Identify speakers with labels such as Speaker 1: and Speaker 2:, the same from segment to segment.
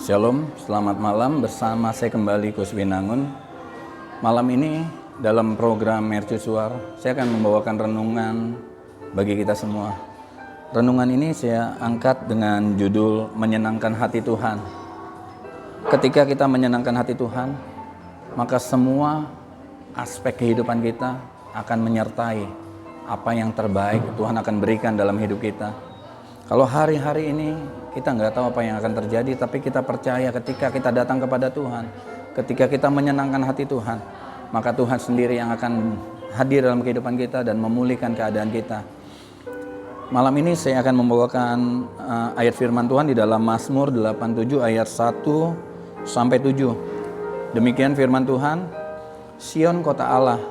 Speaker 1: Shalom, selamat malam. Bersama saya kembali Kus Winangun. Malam ini dalam program Mercusuar, saya akan membawakan renungan bagi kita semua. Renungan ini saya angkat dengan judul Menyenangkan Hati Tuhan. Ketika kita menyenangkan hati Tuhan, maka semua aspek kehidupan kita akan menyertai apa yang terbaik Tuhan akan berikan dalam hidup kita. Kalau hari-hari ini kita nggak tahu apa yang akan terjadi, tapi kita percaya ketika kita datang kepada Tuhan, ketika kita menyenangkan hati Tuhan, maka Tuhan sendiri yang akan hadir dalam kehidupan kita dan memulihkan keadaan kita. Malam ini saya akan membawakan ayat firman Tuhan di dalam Mazmur 87 ayat 1 sampai 7. Demikian firman Tuhan, Sion kota Allah,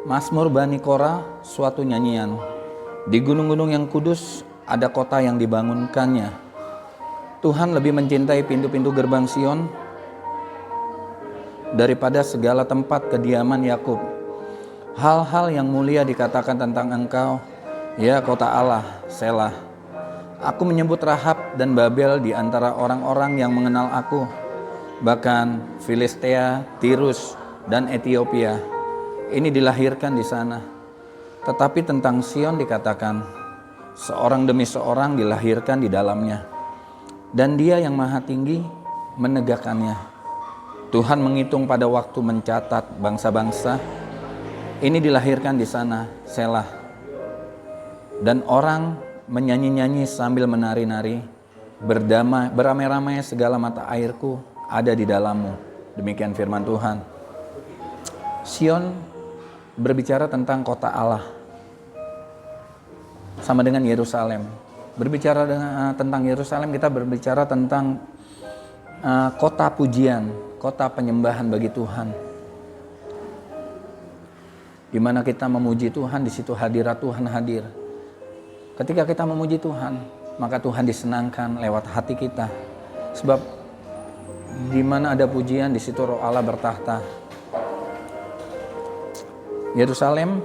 Speaker 1: Mazmur Bani Korah, suatu nyanyian. Di gunung-gunung yang kudus ada kota yang dibangunkannya. Tuhan lebih mencintai pintu-pintu gerbang Sion daripada segala tempat kediaman Yakub. Hal-hal yang mulia dikatakan tentang Engkau, ya kota Allah, Selah. Aku menyebut Rahab dan Babel di antara orang-orang yang mengenal aku. Bahkan Filistea, Tirus, dan Ethiopia ini dilahirkan di sana. Tetapi tentang Sion dikatakan, seorang demi seorang dilahirkan di dalamnya, dan Dia yang Maha Tinggi menegakkannya. Tuhan menghitung pada waktu mencatat bangsa-bangsa, ini dilahirkan di sana, Selah. Dan orang menyanyi-nyanyi sambil menari-nari, beramai-ramai segala mata airku ada di dalammu. Demikian firman Tuhan. Sion berbicara tentang kota Allah, sama dengan Yerusalem. Berbicara tentang Yerusalem, kita berbicara tentang kota pujian, kota penyembahan bagi Tuhan. Di mana kita memuji Tuhan, di situ hadirat Tuhan hadir. Ketika kita memuji Tuhan, maka Tuhan disenangkan lewat hati kita. Sebab di mana ada pujian, di situ Roh Allah bertahta. Yerusalem,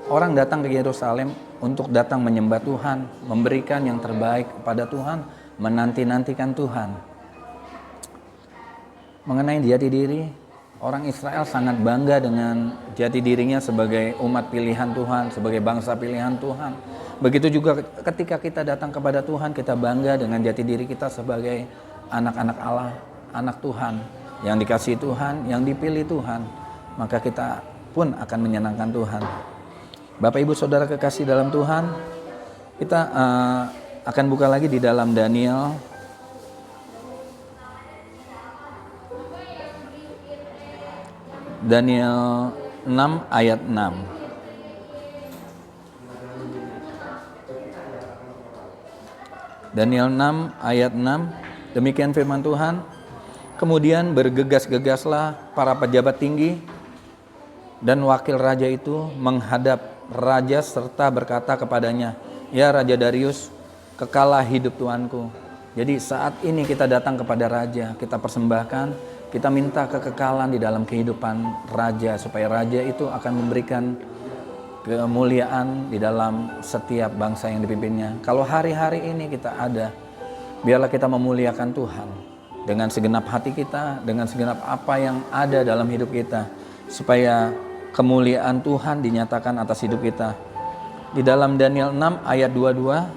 Speaker 1: orang datang ke Yerusalem untuk datang menyembah Tuhan, memberikan yang terbaik kepada Tuhan, menanti-nantikan Tuhan. Mengenai jati diri, orang Israel sangat bangga dengan jati dirinya sebagai umat pilihan Tuhan, sebagai bangsa pilihan Tuhan. Begitu juga ketika kita datang kepada Tuhan, kita bangga dengan jati diri kita sebagai anak-anak Allah, anak Tuhan, yang dikasihi Tuhan, yang dipilih Tuhan. Maka kita pun akan menyenangkan Tuhan. Bapak Ibu Saudara kekasih dalam Tuhan, kita akan buka lagi di dalam Daniel. Daniel 6 ayat 6. Daniel 6 ayat 6, demikian firman Tuhan. Kemudian bergegas-gegaslah para pejabat tinggi dan wakil raja itu menghadap raja serta berkata kepadanya, ya Raja Darius, kekalah hidup Tuanku. Jadi saat ini kita datang kepada raja, kita persembahkan, kita minta kekekalan di dalam kehidupan raja, supaya raja itu akan memberikan kemuliaan di dalam setiap bangsa yang dipimpinnya. Kalau hari-hari ini kita ada, biarlah kita memuliakan Tuhan dengan segenap hati kita, dengan segenap apa yang ada dalam hidup kita, supaya kemuliaan Tuhan dinyatakan atas hidup kita. Di dalam Daniel 6 ayat 22,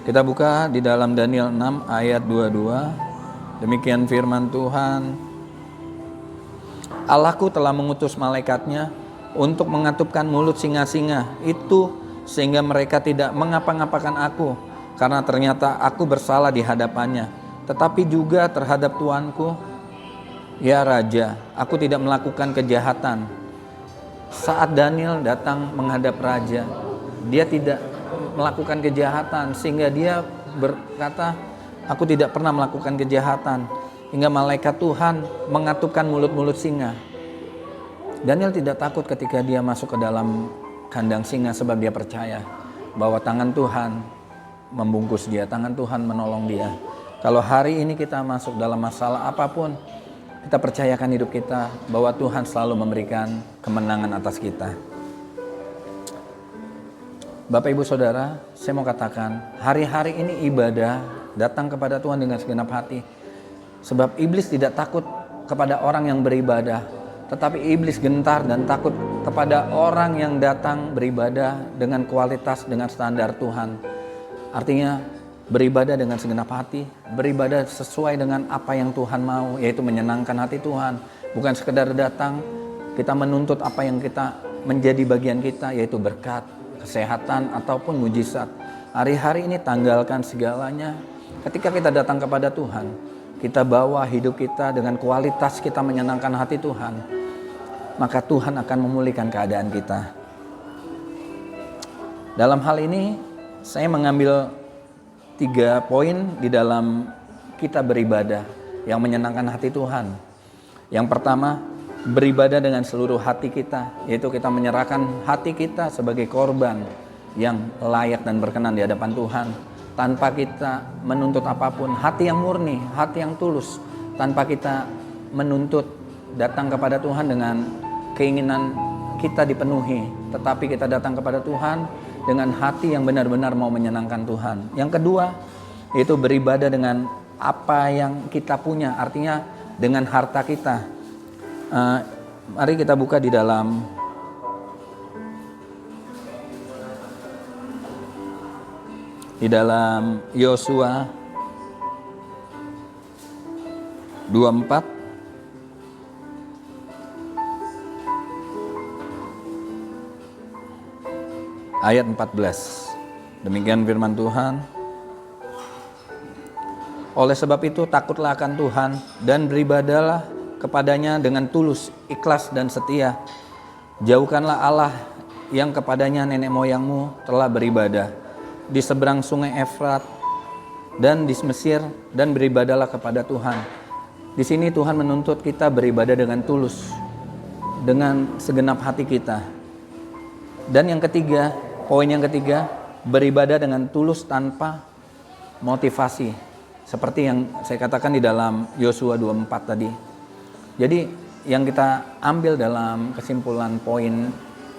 Speaker 1: kita buka di dalam Daniel 6 ayat 22. Demikian firman Tuhan. Allahku telah mengutus malaikatnya untuk mengatupkan mulut singa-singa itu, sehingga mereka tidak mengapa-ngapakan aku, karena ternyata aku bersalah di hadapannya, tetapi juga terhadap Tuanku. Ya Raja, aku tidak melakukan kejahatan. Saat Daniel datang menghadap Raja, dia tidak melakukan kejahatan, sehingga dia berkata, aku tidak pernah melakukan kejahatan. Hingga malaikat Tuhan mengatupkan mulut-mulut singa. Daniel tidak takut ketika dia masuk ke dalam kandang singa, sebab dia percaya bahwa tangan Tuhan membungkus dia, tangan Tuhan menolong dia. Kalau hari ini kita masuk dalam masalah apapun, kita percayakan hidup kita bahwa Tuhan selalu memberikan kemenangan atas kita. Bapak Ibu Saudara, saya mau katakan hari-hari ini ibadah datang kepada Tuhan dengan segenap hati. Sebab iblis tidak takut kepada orang yang beribadah, tetapi iblis gentar dan takut kepada orang yang datang beribadah dengan kualitas, dengan standar Tuhan. Artinya beribadah dengan segenap hati, beribadah sesuai dengan apa yang Tuhan mau, yaitu menyenangkan hati Tuhan. Bukan sekedar datang, kita menuntut apa yang kita menjadi bagian kita, yaitu berkat, kesehatan, ataupun mujizat. Hari-hari ini tanggalkan segalanya. Ketika kita datang kepada Tuhan, kita bawa hidup kita dengan kualitas kita menyenangkan hati Tuhan, maka Tuhan akan memulihkan keadaan kita. Dalam hal ini, saya mengambil 3 poin di dalam kita beribadah yang menyenangkan hati Tuhan. Yang pertama, beribadah dengan seluruh hati kita, yaitu kita menyerahkan hati kita sebagai korban yang layak dan berkenan di hadapan Tuhan, tanpa kita menuntut apapun. Hati yang murni, hati yang tulus, tanpa kita menuntut datang kepada Tuhan dengan keinginan kita dipenuhi, tetapi kita datang kepada Tuhan dengan hati yang benar-benar mau menyenangkan Tuhan. Yang kedua, yaitu beribadah dengan apa yang kita punya, artinya dengan harta kita. Mari kita buka di dalam Yosua 24 ayat 14. Demikian firman Tuhan. Oleh sebab itu takutlah akan Tuhan dan beribadahlah kepadanya dengan tulus, ikhlas dan setia. Jauhkanlah Allah yang kepadanya nenek moyangmu telah beribadah di seberang sungai Efrat dan di Mesir, dan beribadahlah kepada Tuhan. Di sini Tuhan menuntut kita beribadah dengan tulus, dengan segenap hati kita. Dan yang ketiga, poin yang ketiga, beribadah dengan tulus tanpa motivasi. Seperti yang saya katakan di dalam Yosua 24 tadi. Jadi yang kita ambil dalam kesimpulan poin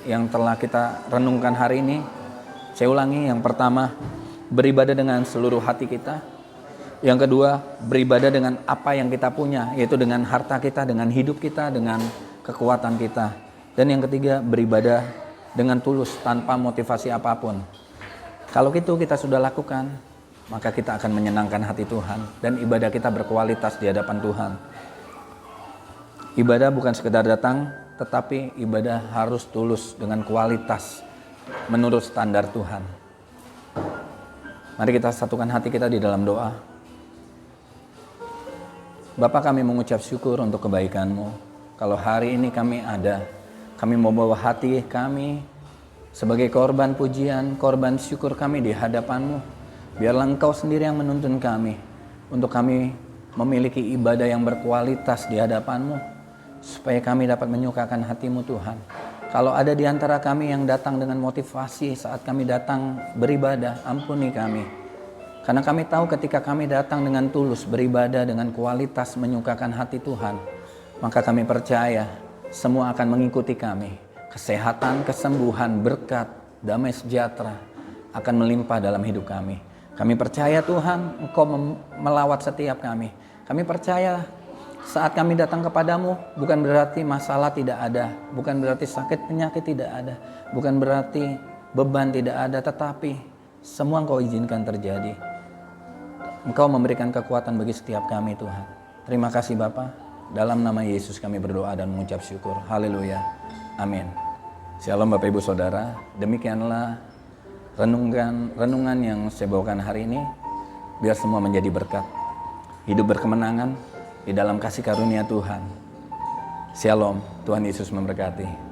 Speaker 1: yang telah kita renungkan hari ini, saya ulangi, yang pertama, beribadah dengan seluruh hati kita. Yang kedua, beribadah dengan apa yang kita punya, yaitu dengan harta kita, dengan hidup kita, dengan kekuatan kita. Dan yang ketiga, beribadah dengan tulus tanpa motivasi apapun. Kalau itu kita sudah lakukan, maka kita akan menyenangkan hati Tuhan dan ibadah kita berkualitas di hadapan Tuhan. Ibadah bukan sekedar datang, tetapi ibadah harus tulus dengan kualitas menurut standar Tuhan. Mari kita satukan hati kita di dalam doa. Bapa, kami mengucap syukur untuk kebaikan-Mu. Kalau hari ini kami ada, kami mau bawa hati kami sebagai korban pujian, korban syukur kami di hadapan-Mu. Biarlah Engkau sendiri yang menuntun kami, untuk kami memiliki ibadah yang berkualitas di hadapan-Mu, supaya kami dapat menyukakan hati-Mu Tuhan. Kalau ada di antara kami yang datang dengan motivasi saat kami datang beribadah, ampuni kami. Karena kami tahu ketika kami datang dengan tulus beribadah dengan kualitas menyukakan hati Tuhan, maka kami percaya semua akan mengikuti kami. Kesehatan, kesembuhan, berkat, damai sejahtera akan melimpah dalam hidup kami. Kami percaya Tuhan, Engkau melawat setiap kami. Kami percaya saat kami datang kepadamu, bukan berarti masalah tidak ada, bukan berarti sakit penyakit tidak ada, bukan berarti beban tidak ada, tetapi semua Engkau izinkan terjadi. Engkau memberikan kekuatan bagi setiap kami Tuhan. Terima kasih Bapa. Dalam nama Yesus kami berdoa dan mengucap syukur. Haleluya. Amin. Shalom Bapak Ibu Saudara. Demikianlah renungan yang saya bawakan hari ini. Biar semua menjadi berkat. Hidup berkemenangan di dalam kasih karunia Tuhan. Shalom, Tuhan Yesus memberkati.